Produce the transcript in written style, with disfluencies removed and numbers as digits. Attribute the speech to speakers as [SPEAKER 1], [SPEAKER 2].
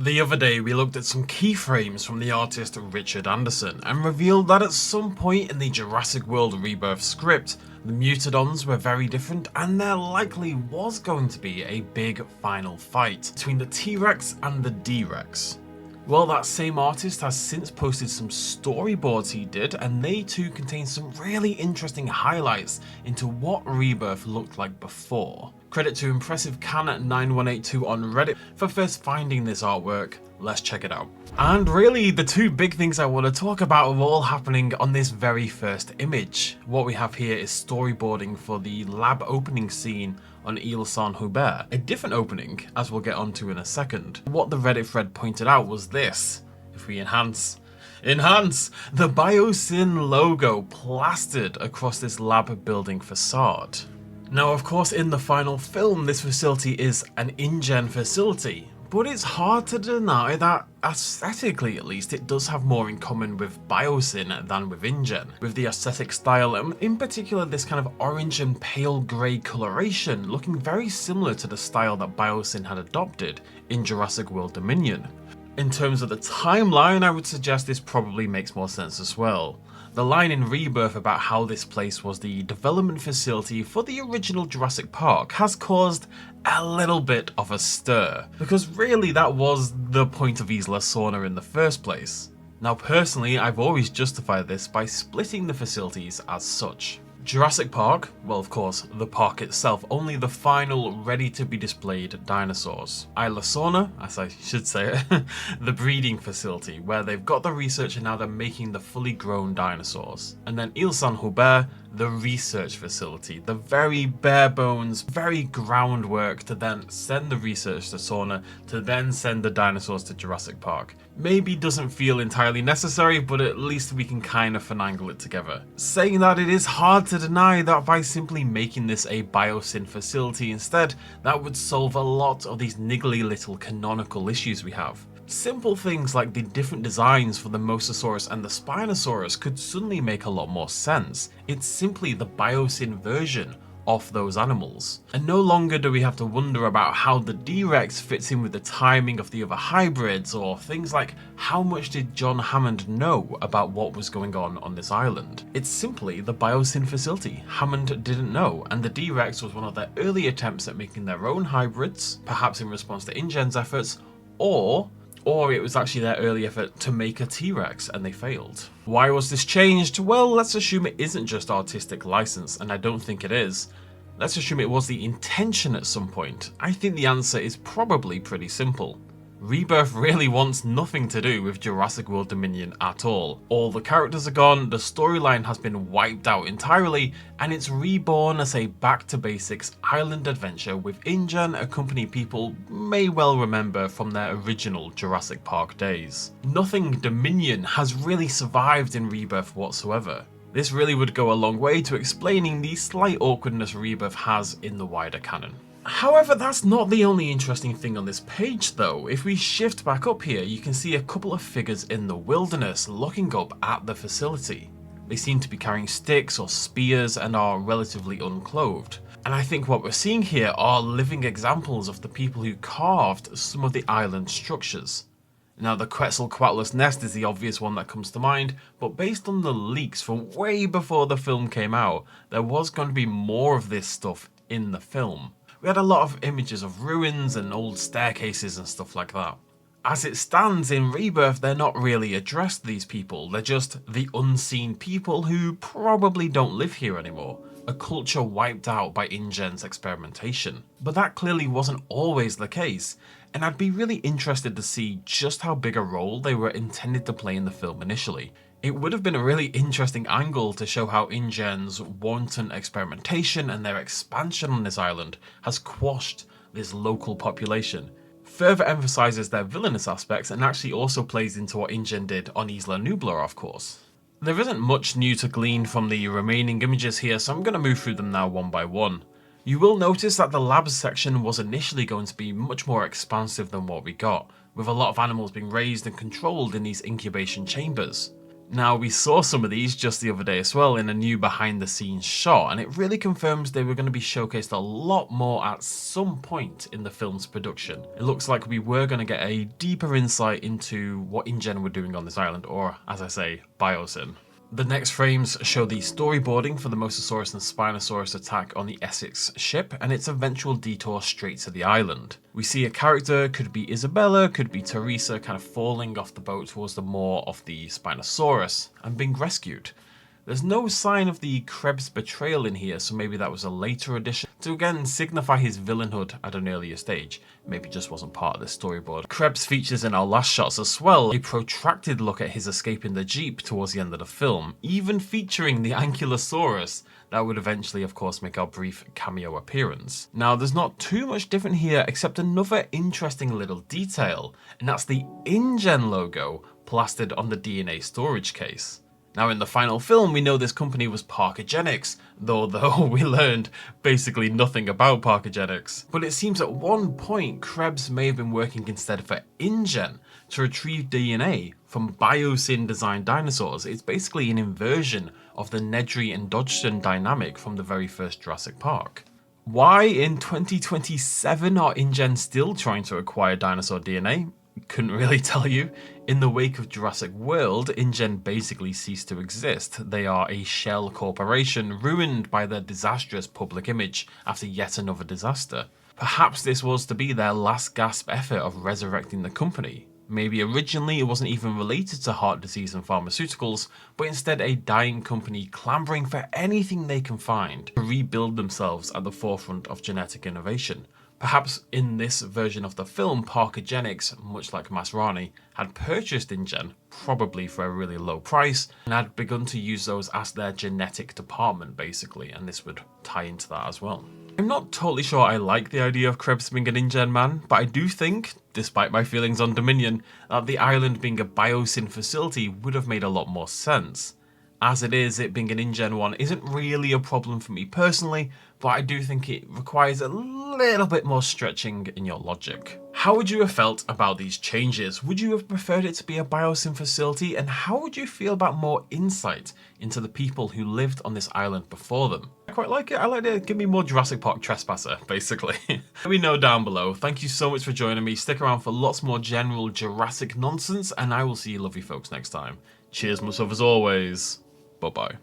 [SPEAKER 1] The other day we looked at some keyframes from the artist Richard Anderson and revealed that at some point in the Jurassic World Rebirth script, the Mutadons were very different and there likely was going to be a big final fight between the T-Rex and the D-Rex. Well, that same artist has since posted some storyboards he did, and they too contain some really interesting highlights into what Rebirth looked like before. Credit to Impressive Can at 9182 on Reddit for first finding this artwork. Let's check it out. And really, the two big things I want to talk about are all happening on this very first image. What we have here is storyboarding for the lab opening scene on Ile Saint-Hubert. A different opening, as we'll get onto in a second. What the Reddit thread pointed out was this. If we enhance, the Biosyn logo plastered across this lab building facade. Now, of course, in the final film, this facility is an InGen facility, but it's hard to deny that, aesthetically at least, it does have more in common with Biosyn than with InGen, with the aesthetic style and in particular this kind of orange and pale grey coloration looking very similar to the style that Biosyn had adopted in Jurassic World Dominion. In terms of the timeline, I would suggest this probably makes more sense as well. The line in Rebirth about how this place was the development facility for the original Jurassic Park has caused a little bit of a stir, because really that was the point of Isla Sorna in the first place. Now personally, I've always justified this by splitting the facilities as such. Jurassic Park, well of course the park itself, only the final ready to be displayed dinosaurs. Isla Sorna, as I should say it, the breeding facility where they've got the research and now they're making the fully grown dinosaurs. And then Ile Saint-Hubert, the research facility, the very bare bones, very groundwork to then send the research to Sorna to then send the dinosaurs to Jurassic Park. Maybe doesn't feel entirely necessary, but at least we can kind of finagle it together. Saying that, it is hard to deny that by simply making this a Biosyn facility instead, that would solve a lot of these niggly little canonical issues we have. Simple things like the different designs for the Mosasaurus and the Spinosaurus could suddenly make a lot more sense. It's simply the Biosyn version of those animals. And no longer do we have to wonder about how the D-Rex fits in with the timing of the other hybrids, or things like how much did John Hammond know about what was going on this island. It's simply the Biosyn facility. Hammond didn't know, and the D-Rex was one of their early attempts at making their own hybrids, perhaps in response to InGen's efforts, or it was actually their early effort to make a T-Rex and they failed. Why was this changed? Well, let's assume it isn't just artistic license, and I don't think it is. Let's assume it was the intention at some point. I think the answer is probably pretty simple. Rebirth really wants nothing to do with Jurassic World Dominion at all. All the characters are gone, the storyline has been wiped out entirely, and it's reborn as a back to basics island adventure with InGen, a company people may well remember from their original Jurassic Park days. Nothing Dominion has really survived in Rebirth whatsoever. This really would go a long way to explaining the slight awkwardness Rebirth has in the wider canon. However, that's not the only interesting thing on this page though. If we shift back up here, you can see a couple of figures in the wilderness looking up at the facility. They seem to be carrying sticks or spears and are relatively unclothed. And I think what we're seeing here are living examples of the people who carved some of the island structures. Now, the Quetzalcoatlus nest is the obvious one that comes to mind, but based on the leaks from way before the film came out, there was going to be more of this stuff in the film. We had a lot of images of ruins and old staircases and stuff like that. As it stands in Rebirth, they're not really addressed, these people. They're just the unseen people who probably don't live here anymore. A culture wiped out by InGen's experimentation. But that clearly wasn't always the case, and I'd be really interested to see just how big a role they were intended to play in the film initially. It would have been a really interesting angle to show how InGen's wanton experimentation and their expansion on this island has quashed this local population. Further emphasises their villainous aspects and actually also plays into what InGen did on Isla Nublar, of course. There isn't much new to glean from the remaining images here, so I'm going to move through them now one by one. You will notice that the labs section was initially going to be much more expansive than what we got, with a lot of animals being raised and controlled in these incubation chambers. Now, we saw some of these just the other day as well in a new behind the scenes shot, and it really confirms they were going to be showcased a lot more at some point in the film's production. It looks like we were going to get a deeper insight into what InGen were doing on this island, or as I say, Biosyn. The next frames show the storyboarding for the Mosasaurus and Spinosaurus attack on the Essex ship and its eventual detour straight to the island. We see a character, could be Isabella, could be Teresa, kind of falling off the boat towards the maw of the Spinosaurus and being rescued. There's no sign of the Krebs betrayal in here, so maybe that was a later addition to again signify his villainhood at an earlier stage. Maybe just wasn't part of the storyboard. Krebs features in our last shots as well, a protracted look at his escape in the Jeep towards the end of the film, even featuring the Ankylosaurus that would eventually of course make our brief cameo appearance. Now there's not too much different here except another interesting little detail, and that's the InGen logo plastered on the DNA storage case. Now in the final film, we know this company was Parkogenics, though we learned basically nothing about Parkogenics. But it seems at one point Krebs may have been working instead for InGen to retrieve DNA from Biosyn designed dinosaurs. It's basically an inversion of the Nedry and Dodgson dynamic from the very first Jurassic Park. Why in 2027 are InGen still trying to acquire dinosaur DNA? Couldn't really tell you. In the wake of Jurassic World, InGen basically ceased to exist. They are a shell corporation ruined by their disastrous public image after yet another disaster. Perhaps this was to be their last gasp effort of resurrecting the company. Maybe originally it wasn't even related to heart disease and pharmaceuticals, but instead a dying company clambering for anything they can find to rebuild themselves at the forefront of genetic innovation. Perhaps in this version of the film, Parkogenics, much like Masrani, had purchased InGen, probably for a really low price, and had begun to use those as their genetic department basically, and this would tie into that as well. I'm not totally sure I like the idea of Krebs being an InGen man, but I do think, despite my feelings on Dominion, that the island being a Biosyn facility would have made a lot more sense. As it is, it being an InGen one isn't really a problem for me personally, but I do think it requires a little bit more stretching in your logic. How would you have felt about these changes? Would you have preferred it to be a Biosyn facility, and how would you feel about more insight into the people who lived on this island before them? I quite like it. I like it. Give me more Jurassic Park Trespasser, basically. Let me know down below. Thank you so much for joining me. Stick around for lots more general Jurassic nonsense, and I will see you lovely folks next time. Cheers, much love as always. Bye-bye.